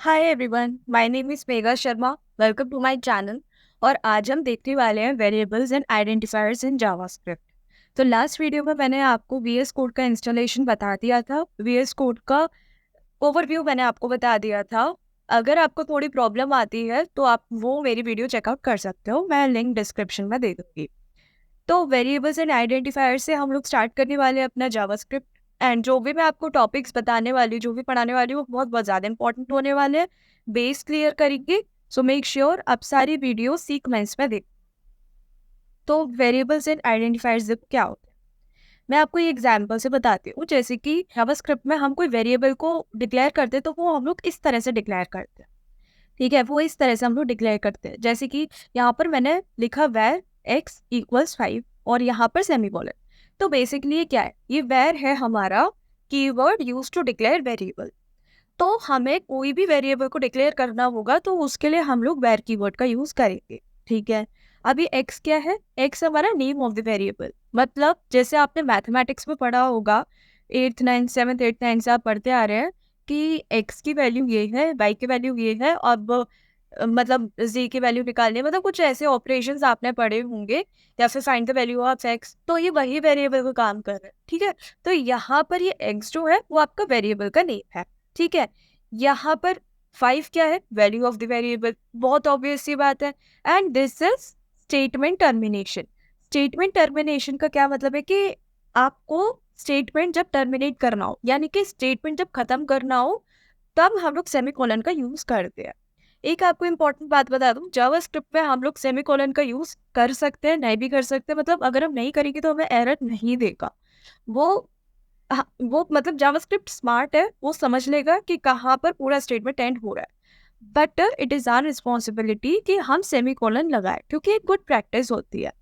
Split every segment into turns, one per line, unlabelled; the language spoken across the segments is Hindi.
Hi everyone, my name is Megha Sharma. Welcome to my channel. और आज हम देखने वाले हैं variables and identifiers in JavaScript. तो लास्ट वीडियो में मैंने आपको वीएस कोड का इंस्टॉलेशन बता दिया था। वीएस कोड का ओवरव्यू मैंने आपको बता दिया था। अगर आपको थोड़ी प्रॉब्लम आती है तो आप वो मेरी वीडियो चेकआउट कर सकते हो, मैं लिंक डिस्क्रिप्शन में दे दूंगी। तो वेरिएबल्स एंड आइडेंटिफायर से हम लोग स्टार्ट करने वाले हैं अपना जावास्क्रिप्ट। एंड जो भी मैं आपको टॉपिक्स बताने वाली, जो भी पढ़ाने वाली हूँ, वो बहुत बहुत ज़्यादा इंपॉर्टेंट होने वाले हैं। बेस क्लियर करेंगे। सो मेक श्योर आप सारी वीडियो सीक्वेंस में देख। तो वेरिएबल्स एंड आइडेंटिफायर्स क्या होते हैं, मैं आपको ये एग्जाम्पल से बताती हूँ। जैसे कि जावास्क्रिप्ट में हम कोई वेरिएबल को डिक्लेयर करते हैं तो वो हम लोग इस तरह से डिक्लेयर करते हैं। ठीक है, वो इस तरह से हम लोग डिक्लेयर करते हैं। जैसे कि यहाँ पर मैंने लिखा वैर x इक्वल्स 5 और यहाँ पर सेमीकोलन। तो बेसिकली ये क्या है, ये वैर है हमारा keyword use to declare variable. तो हमें कोई भी वेरिएबल को डिक्लेयर करना होगा तो उसके लिए हम लोग वैर कीवर्ड का यूज करेंगे। ठीक है, अभी x क्या है, x हमारा नेम ऑफ द वेरिएबल। मतलब जैसे आपने मैथमेटिक्स में पढ़ा होगा, 8th 9th 7th 8th 9th से आप पढ़ते आ रहे हैं कि x की वैल्यू ये है, y की वैल्यू ये है। अब मतलब z की वैल्यू निकालनी है, मतलब कुछ ऐसे ऑपरेशंस आपने पढ़े होंगे, या फिर find the value of x। तो ये वही वेरिएबल का काम कर रहा है। ठीक है, तो यहाँ पर ये x जो है वो आपका वेरिएबल का नेम है। ठीक है, यहाँ पर 5 क्या है, वैल्यू ऑफ द वेरिएबल। बहुत ऑब्वियस सी बात है। And this is statement termination. Statement termination का क्या मतलब है कि आपको स्टेटमेंट जब टर्मिनेट करना हो, यानी कि स्टेटमेंट जब खत्म करना हो, तब हम लोग सेमीकोलन का यूज करते हैं। एक आपको इंपॉर्टेंट बात बता दूं, जावास्क्रिप्ट में हम लोग सेमीकोलन का यूज कर सकते हैं, नहीं भी कर सकते। मतलब अगर हम नहीं करेंगे तो हमें एरर नहीं देगा वो। हाँ, वो मतलब जावास्क्रिप्ट स्मार्ट है, वो समझ लेगा कि कहाँ पर पूरा स्टेटमेंट एंड हो रहा है। But it is our responsibility कि हम सेमीकोलन लगाए, क्योंकि एक गुड प्रैक्टिस होती है।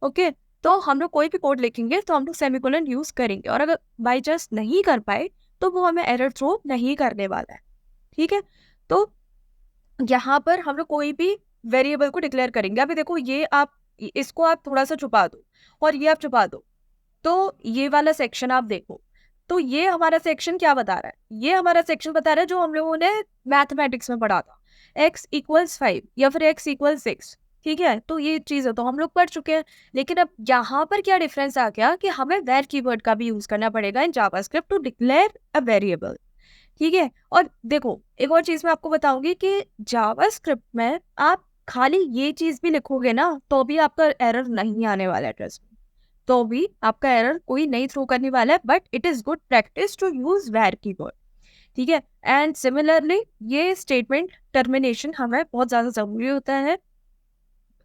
ओके, तो हम लोग कोई भी कोड लिखेंगे तो हम लोग सेमीकोलन यूज करेंगे, और अगर बाई चांस नहीं कर पाए तो वो हमें एरर थ्रो नहीं करने वाला है। ठीक है, तो यहाँ पर हम लोग कोई भी वेरिएबल को डिक्लेयर करेंगे। अभी देखो, ये आप इसको आप थोड़ा सा छुपा दो और ये आप छुपा दो, तो ये वाला सेक्शन आप देखो। तो ये हमारा सेक्शन क्या बता रहा है, ये हमारा सेक्शन बता रहा है जो हम लोगों ने मैथमेटिक्स में पढ़ा था, x इक्वल्स 5 या फिर x इक्वल्स 6। ठीक है, तो ये चीज़ें तो हम लोग पढ़ चुके हैं। लेकिन अब यहाँ पर क्या डिफरेंस आ गया कि हमें वेर कीवर्ड का भी यूज करना पड़ेगा in JavaScript to declare a variable. ठीक है, और देखो एक और चीज मैं आपको बताऊंगी कि जावास्क्रिप्ट में आप खाली ये चीज भी लिखोगे ना तो भी आपका एरर नहीं आने वाला है, ट्रस्ट में। तो भी आपका एरर कोई नहीं थ्रो करने वाला है, but it is good practice to use var keyword. ठीक है, एंड सिमिलरली ये स्टेटमेंट टर्मिनेशन हमें बहुत ज्यादा जरूरी होता है।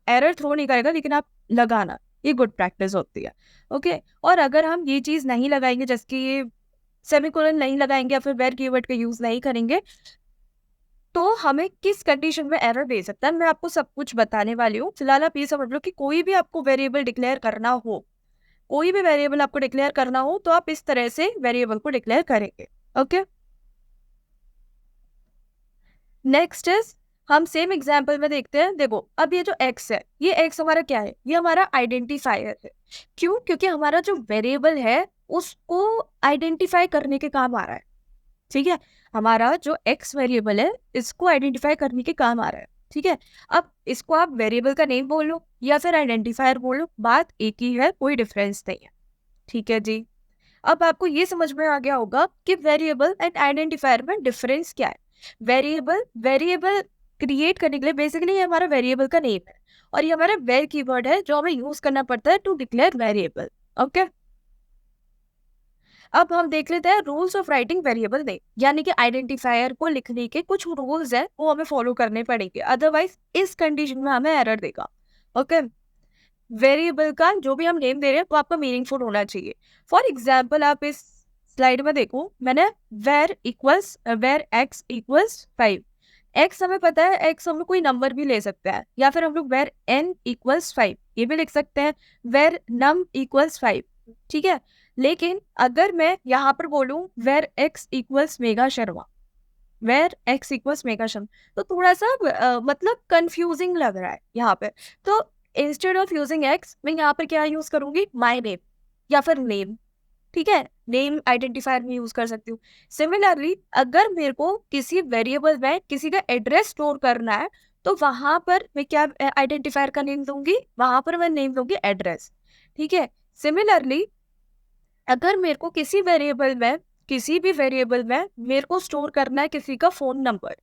एरर थ्रो नहीं करेगा लेकिन आप लगाना, ये गुड प्रैक्टिस होती है। ओके, और अगर हम ये चीज नहीं लगाएंगे, जैसे कि ये सेमीकोलन नहीं लगाएंगे या फिर वेर कीवर्ड का यूज नहीं करेंगे, तो हमें किस कंडीशन में एरर दे सकता है, मैं आपको सब कुछ बताने वाली हूँ। फिलहाल आप ये समझ लो कि कोई भी आपको वेरिएबल डिक्लेयर करना हो, कोई भी वेरिएबल आपको डिक्लेयर करना हो तो आप इस तरह से वेरिएबल को डिक्लेयर करेंगे। ओके, नेक्स्ट इज, हम सेम एग्जांपल में देखते हैं। देखो, अब ये जो x है, ये x हमारा क्या है, ये हमारा आइडेंटिफायर है। क्यों? क्योंकि हमारा जो वेरिएबल है उसको आइडेंटिफाई करने के काम आ रहा है। ठीक है, हमारा जो x वेरिएबल है इसको आइडेंटिफाई करने के काम आ रहा है। ठीक है, अब इसको आप वेरिएबल का नेम बोलो या फिर आइडेंटिफायर बोलो, बात एक ही है, कोई डिफरेंस नहीं है। ठीक है जी, अब आपको ये समझ में आ गया होगा कि वेरिएबल एंड आइडेंटिफायर में डिफरेंस क्या है। वेरिएबल वेरिएबल क्रिएट करने के लिए बेसिकली ये हमारा वेरिएबल का नेम है, और ये हमारा वेर कीवर्ड है जो हमें यूज करना पड़ता है टू डिक्लेयर वेरिएबल। ओके, अब हम देख लेते हैं rules of writing variable name, यानी कि आइडेंटिफायर को लिखने के कुछ रूल्स हैं, वो हमें फॉलो करने पड़ेंगे, अदरवाइज इस कंडीशन में हमें एरर देगा। ओके, वेरिएबल का जो भी हम नेम दे रहे हैं वो आपका मीनिंगफुल होना चाहिए। फॉर एग्जाम्पल आप इस स्लाइड में देखो, मैंने वेर एक्स इक्वल्स 5। एक्स हमें पता है, एक्स हम लोग कोई नंबर भी ले सकते हैं, या फिर हम लोग वेर एन इक्वल्स 5 ये भी लिख सकते हैं, वेर नम इक्वल्स 5। ठीक है, लेकिन अगर मैं यहाँ पर बोलूँ var x equals Megha Sharma, var x equals Megha Sharma, तो थोड़ा सा मतलब कंफ्यूजिंग लग रहा है यहाँ पे। तो इंस्टेड ऑफ यूजिंग एक्स मैं यहाँ पर क्या यूज करूंगी, माई नेम या फिर नेम। ठीक है, नेम आइडेंटिफायर में यूज कर सकती हूँ। सिमिलरली अगर मेरे को किसी वेरिएबल में किसी का एड्रेस स्टोर करना है तो वहां पर मैं क्या आइडेंटिफायर का नेम दूंगी, वहां पर मैं नेम दूंगी एड्रेस। ठीक है, सिमिलरली अगर मेरे को किसी भी वेरिएबल में मेरे को स्टोर करना है किसी का फोन नंबर,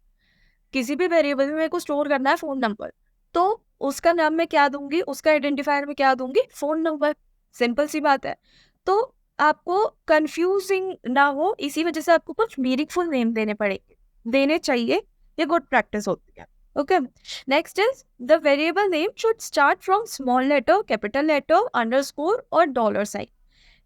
किसी भी वेरिएबल में मेरे को स्टोर करना है फोन नंबर, तो उसका नाम मैं क्या दूंगी, उसका आइडेंटिफायर में क्या दूंगी, फोन नंबर। सिंपल सी बात है। तो आपको कंफ्यूजिंग ना हो, इसी वजह से आपको कुछ मीनिंगफुल नेम देने चाहिए। ये गुड प्रैक्टिस होती है। Okay, next is the variable name should start from small letter, capital letter, underscore और डॉलर साइन।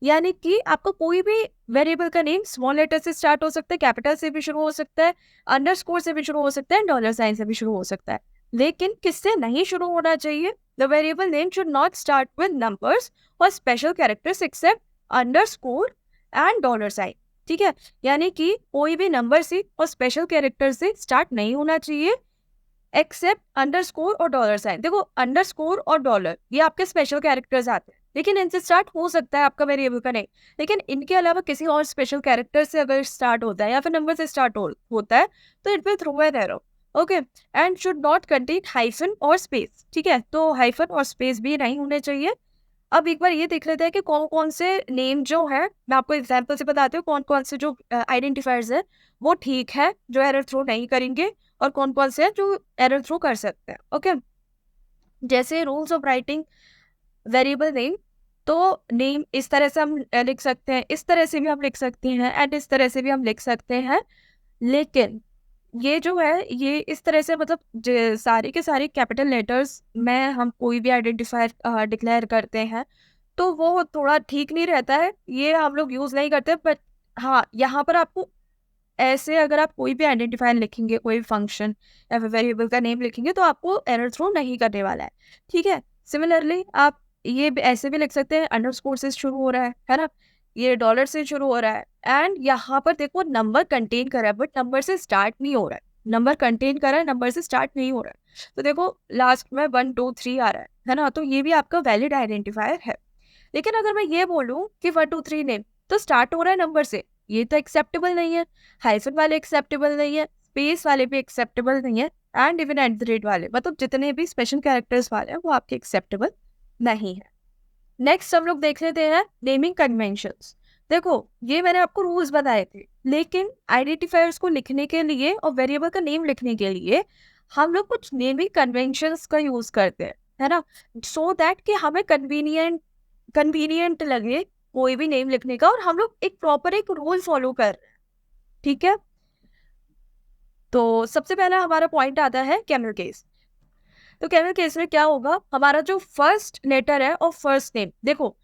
यानी कि आपका कोई भी वेरिएबल का नेम स्मॉल लेटर से स्टार्ट हो सकता है, कैपिटल से भी शुरू हो सकता है, अंडरस्कोर से भी शुरू हो सकता है, डॉलर साइन से भी शुरू हो सकता है। लेकिन किससे नहीं शुरू होना चाहिए? The variable name should not start with numbers और special characters except underscore and dollar sign. ठीक है, यानी कि कोई भी नंबर से और स्पेशल कैरेक्टर से स्टार्ट नहीं होना चाहिए एक्सेप्ट अंडरस्कोर और डॉलर साइन। देखो, अंडरस्कोर और डॉलर ये आपके स्पेशल कैरेक्टर्स आते हैं, लेकिन इनसे स्टार्ट हो सकता है आपका वेरिएबल का नेम, लेकिन इनके अलावा किसी और स्पेशल कैरेक्टर से अगर स्टार्ट होता है या फिर नंबर से स्टार्ट होता है तो it will throw an error. Okay, and should not contain hyphen और स्पेस। ठीक है, तो हाइफन और स्पेस भी नहीं होने चाहिए। अब एक बार ये देख लेते हैं कि कौन कौन से नेम जो है, मैं आपको एग्जाम्पल से बताती हूँ कौन कौन से जो आइडेंटिफायर्स है वो ठीक है, जो एरर थ्रो नहीं करेंगे, और कौन कौन से हैं जो एरर थ्रो कर सकते हैं। ओके, जैसे rules of writing variable name, तो नेम इस तरह से हम लिख सकते हैं, इस तरह से भी हम लिख सकते हैं, एंड इस तरह से भी हम लिख सकते हैं। लेकिन ये जो है ये इस तरह से, मतलब सारे के सारे कैपिटल लेटर्स में हम कोई भी आइडेंटिफायर डिक्लेयर करते हैं तो वो थोड़ा ठीक नहीं रहता है, ये हम लोग यूज़ नहीं करते। बट हाँ, यहाँ पर आपको ऐसे अगर आप कोई भी आइडेंटिफायर लिखेंगे, कोई फंक्शन या फिर वेरिएबल का नेम लिखेंगे तो आपको एरर थ्रो नहीं करने वाला है। ठीक है, सिमिलरली आप ये ऐसे भी लिख सकते हैं, अंडरस्कोर से शुरू हो रहा है ना, ये डॉलर से शुरू हो रहा है, एंड यहाँ पर देखो नंबर कंटेन कर रहा है बट नंबर से स्टार्ट नहीं हो रहा है, नंबर कंटेन कर रहा है, नंबर से स्टार्ट नहीं हो रहा है। तो देखो लास्ट में 1 2 3 आ रहा है ना, तो ये भी आपका वैलिड आइडेंटिफायर है। लेकिन अगर मैं ये बोलूँ कि 1 2 3 नेम तो स्टार्ट हो रहा है नंबर से, ये तो एक्सेप्टेबल नहीं है। हाइफन वाले एक्सेप्टेबल नहीं है, स्पेस वाले भी एक्सेप्टेबल नहीं है, and even at the rate वाले, मतलब जितने भी स्पेशल कैरेक्टर्स वाले हैं वो आपके एक्सेप्टेबल नहीं है। नेक्स्ट हम लोग देख लेते हैं नेमिंग कन्वेंशंस। देखो, ये मैंने आपको रूल्स बताए थे, लेकिन आइडेंटिफायर्स को लिखने के लिए और वेरिएबल का नेम लिखने के लिए हम लोग कुछ नेमिंग कन्वेंशंस का यूज करते हैं, है ना, सो दैट कि हमें कन्वीनियंट लगे कोई भी नेम लिखने का, और हम लोग एक प्रॉपर एक रूल फॉलो कर रहे हैं। ठीक है, तो सबसे पहला हमारा पॉइंट आता है कैमल केस। तो कैमल केस में क्या होगा, हमारा जो फर्स्ट लेटर है और फर्स्ट नेम, देखो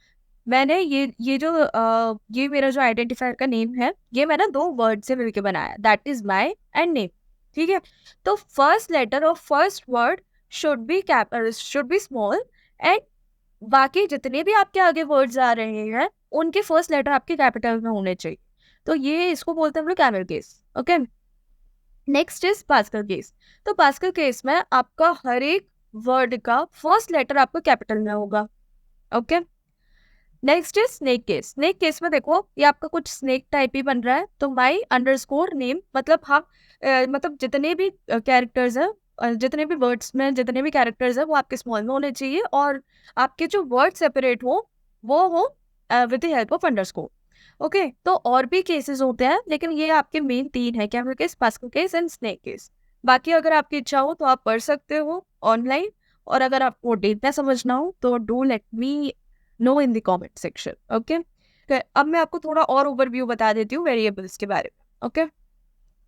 मैंने ये मेरा जो आइडेंटिफायर का नेम है ये मैंने 2 वर्ड से मिलकर बनाया, that is my and name. ठीक है, तो फर्स्ट लेटर और first word should be small, and बाकी जितने भी आपके आगे वर्ड्स आ रहे हैं उनके फर्स्ट लेटर आपके कैपिटल में होने चाहिए। तो ये इसको बोलते हैं हम लोग camel case. Okay, next is pascal case. तो पास्कल केस में आपका हर एक वर्ड का फर्स्ट लेटर आपको कैपिटल में होगा। Okay, next is snake case. Snake case में देखो ये आपका कुछ स्नेक टाइप ही बन रहा है, तो माई अंडरस्कोर नेम, मतलब हम मतलब जितने भी कैरेक्टर्स हैं, जितने भी वर्ड्स में जितने भी कैरेक्टर्स हैं वो आपके स्मॉल में होने चाहिए, और आपके जो वर्ड सेपरेट हो वो हो with the help of underscore. Okay, तो और भी केसेस होते हैं, लेकिन ये आपके मेन 3 है, camel case, pascal case and snake case. बाकी अगर आपकी इच्छा हो तो आप पढ़ सकते हो ऑनलाइन, और अगर आपको डेटा समझना हो तो do let me know in the comment section. Okay, अब मैं आपको थोड़ा और ओवरव्यू बता देती हूँ वेरिएबल्स के बारे में। ओके,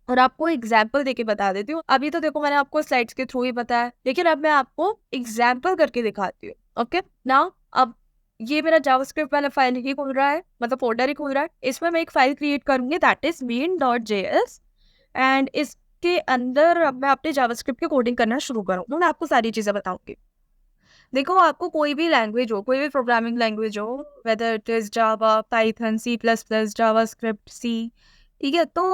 और आपको एग्जाम्पल देके बता देती हूँ। अभी तो देखो मैंने आपको स्लाइड्स के थ्रू ही बताया, लेकिन अब मैं आपको एग्जाम्पल करके दिखाती हूँ। ओके, नाउ अब ये मेरा जावास्क्रिप्ट वाला फाइल ही खुल रहा है, मतलब फोल्डर ही खुल रहा है। इसमें मैं एक फाइल क्रिएट करूंगी, दैट इज main.js, एंड इसके अंदर अब मैं अपने जावास्क्रिप्ट की कोडिंग करना शुरू करूँगी। मैं आपको सारी चीज़ें बताऊंगी। देखो, आपको कोई भी लैंग्वेज हो, कोई भी प्रोग्रामिंग लैंग्वेज हो, whether it is Java, Python, C++, JavaScript, C, ठीक है, तो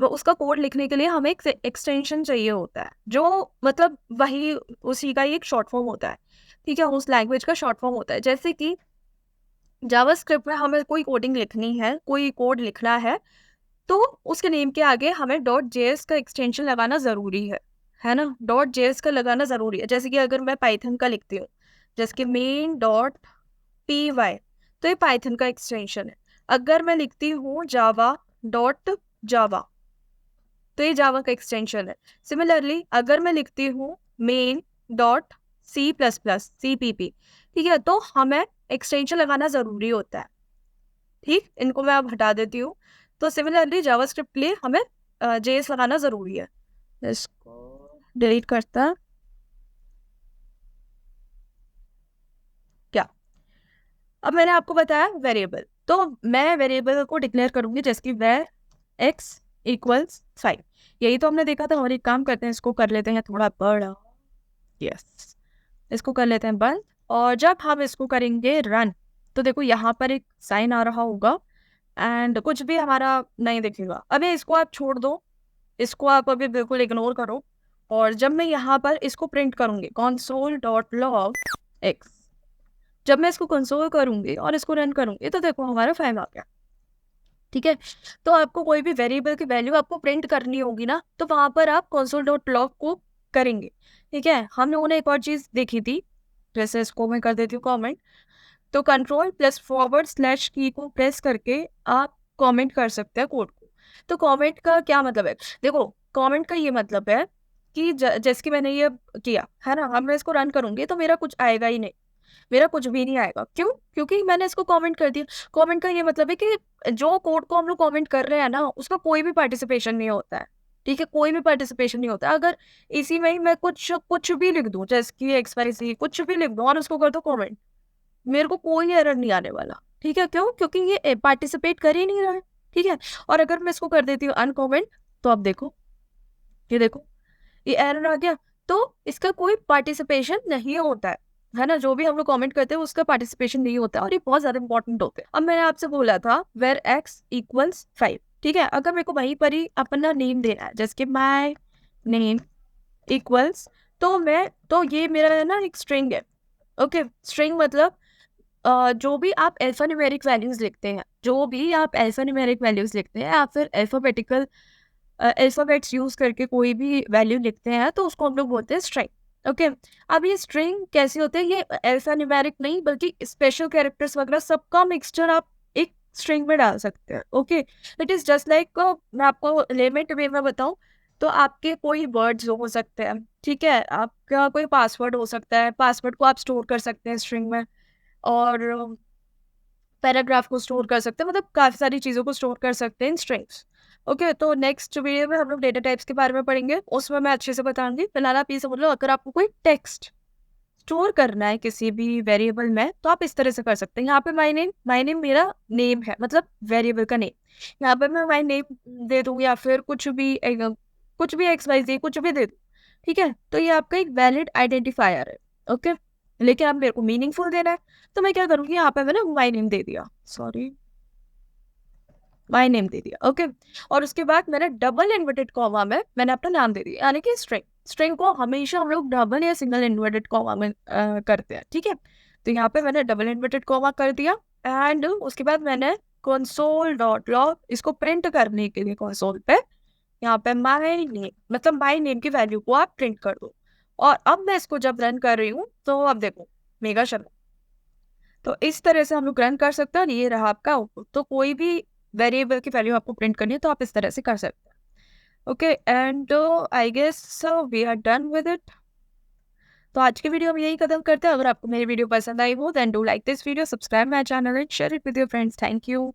उसका कोड लिखने के लिए हमें एक एक्सटेंशन चाहिए होता है, जो मतलब वही उसी का ही एक शॉर्ट फॉर्म होता है। ठीक है, उस लैंग्वेज का शॉर्ट फॉर्म होता है। जैसे कि जावास्क्रिप्ट में हमें कोई कोडिंग लिखनी है, कोई कोड लिखना है, तो उसके नेम के आगे हमें डॉट जेएस का एक्सटेंशन लगाना ज़रूरी है ना? डॉट जेएस का लगाना ज़रूरी है। जैसे कि अगर मैं पाइथन का लिखती हूँ, जैसे कि मेन डॉट पी वाई, तो ये पाइथन का एक्सटेंशन है। अगर मैं लिखती हूँ जावा डॉट जावा, तो ये जावा का एक्सटेंशन है। सिमिलरली अगर मैं लिखती हूँ main dot C plus plus C P P, ठीक है, तो हमें एक्सटेंशन लगाना ज़रूरी होता है। ठीक, इनको मैं अब हटा देती हूँ। तो सिमिलरली जावास्क्रिप्ट के लिए हमें जेएस लगाना ज़रूरी है। इसको डिलीट करता क्या? अब मैंने आपको बताया वेरिएबल, तो मैं वेरिएबल को डिक्लेयर करूंगी जैसे कि वर एक्स इक्वल्स 5। यही तो हमने देखा था। और एक काम करते हैं, इसको कर लेते हैं थोड़ा बड़ा। यस, इसको कर लेते हैं बंद। और जब हम इसको करेंगे रन, तो देखो यहाँ पर एक साइन आ रहा होगा एंड कुछ भी हमारा नहीं दिखेगा। अभी इसको आप छोड़ दो, इसको आप अभी बिल्कुल इग्नोर करो। और जब मैं यहाँ पर इसको प्रिंट करूंगी console डॉट लॉग एक्स, जब मैं इसको कंसोल करूंगी और इसको रन करूंगी, तो देखो हमारा 5 आ गया। ठीक है, तो आपको कोई भी वेरिएबल की वैल्यू आपको प्रिंट करनी होगी ना, तो वहां पर आप console डॉट लॉग को करेंगे। ठीक है, हम लोगों ने एक और चीज देखी थी, जैसे इसको मैं कर देती हूँ कॉमेंट। तो कंट्रोल प्लस फॉरवर्ड स्लैश की को प्रेस करके आप कमेंट कर सकते हैं कोड को। तो कमेंट का क्या मतलब है? देखो, कमेंट का ये मतलब है कि जैसे कि मैंने ये किया है ना, अब मैं इसको रन करूंगी तो मेरा कुछ आएगा ही नहीं, मेरा कुछ भी नहीं आएगा। क्यों? क्योंकि मैंने इसको कमेंट कर दिया। कमेंट का ये मतलब है कि जो कोड को हम लोग कमेंट कर रहे हैं ना, उसका कोई भी पार्टिसिपेशन नहीं होता है। ठीक है, कोई भी पार्टिसिपेशन नहीं होता है। अगर इसी में ही मैं कुछ कुछ भी लिख दूं, जैसे कि एक्स वाई सी कुछ भी लिख दूं और उसको कर दो कमेंट, मेरे को कोई एरर नहीं आने वाला। ठीक है, क्यों? क्योंकि ये पार्टिसिपेट कर ही नहीं रहा है। ठीक है, और अगर मैं इसको कर देती हूँ अनकमेंट, तो अब देखो, ये देखो, ये एरर आ गया। तो इसका कोई पार्टिसिपेशन नहीं होता है ना? जो भी हम लोग कमेंट करते हैं उसका पार्टिसिपेशन नहीं होता है, और ये बहुत ज्यादा इंपॉर्टेंट होते हैं। अब मैंने आपसे बोला था वेर एक्स इक्वल्स 5। ठीक है, अगर मेरे को वहीं पर ही अपना नेम देना है, जैसे कि माई नेम इक्वल्स, तो ये मेरा है ना एक स्ट्रिंग है। ओके, स्ट्रिंग मतलब जो भी आप अल्फान्यूमेरिक वैल्यूज लिखते हैं, जो भी आप अल्फान्यूमेरिक वैल्यूज लिखते हैं या फिर अल्फाबेटिकल अल्फाबेट्स यूज करके कोई भी वैल्यू लिखते हैं, तो उसको हम लोग बोलते हैं स्ट्रिंग। ओके, अब ये स्ट्रिंग कैसे होते हैं? ये अल्फान्यूमेरिक नहीं बल्कि स्पेशल कैरेक्टर्स वगैरह सबका मिक्सचर आप एक स्ट्रिंग में डाल सकते हैं। Okay, it is just like, मैं आपको लेमेंट वे में बताऊं, तो आपके कोई वर्ड्स हो सकते हैं, ठीक है, आपका कोई पासवर्ड हो सकता है, पासवर्ड को आप स्टोर कर सकते हैं स्ट्रिंग में, और पैराग्राफ को स्टोर कर सकते हैं, मतलब काफ़ी सारी चीज़ों को स्टोर कर सकते हैं इन स्ट्रिंग्स। ओके, तो नेक्स्ट वीडियो में हम लोग डेटा टाइप्स के बारे में पढ़ेंगे, उसमें मैं अच्छे से बताऊंगी। फिलहाल आप ये समझ लो, अगर आपको कोई टेक्स्ट स्टोर करना है किसी भी वेरिएबल में, तो आप इस तरह से कर सकते हैं। यहाँ पे माई नेम मेरा नेम है, मतलब वेरिएबल का नेम। यहाँ पे मैं माई नेम दे दूँ या फिर कुछ भी एक्स वाई जी कुछ भी दे दूँ। ठीक है, तो ये आपका एक वैलिड आइडेंटिफायर है। ओके, लेकिन आप मेरे को मीनिंगफुल देना है, तो मैं क्या करूँगी, यहाँ पे मैंने माई नेम दे दिया, सॉरी, माई नेम दे दिया। ओके, और उसके बाद मैंने डबल इन्वर्टेड कॉमा में मैंने अपना नाम दे दिया, यानी कि स्ट्रिंग। स्ट्रिंग को हमेशा हम लोग डबल या सिंगल इन्वर्टेड कॉमा में करते हैं। ठीक है, तो यहाँ पे मैंने डबल इन्वर्टेड कॉमा कर दिया एंड उसके बाद मैंने console डॉट लॉग इसको प्रिंट करने के लिए कंसोल पे यहाँ पे माई नेम, मतलब माई नेम की वैल्यू को आप प्रिंट कर दो। और अब मैं इसको जब रन कर रही हूँ, तो अब देखो मेगा शर्मा। तो इस तरह से हम लोग रन कर सकते हैं, और ये रहा आपका आउटपुट। तो कोई भी वेरिएबल की वैल्यू आपको प्रिंट करनी है, तो आप इस तरह से कर सकते हैं। Okay, and I guess we are done with it. तो आज के वीडियो में यही खत्म करते हैं। अगर आपको मेरी वीडियो पसंद आई हो, then do like this video, subscribe my channel and share it with your friends. Thank you.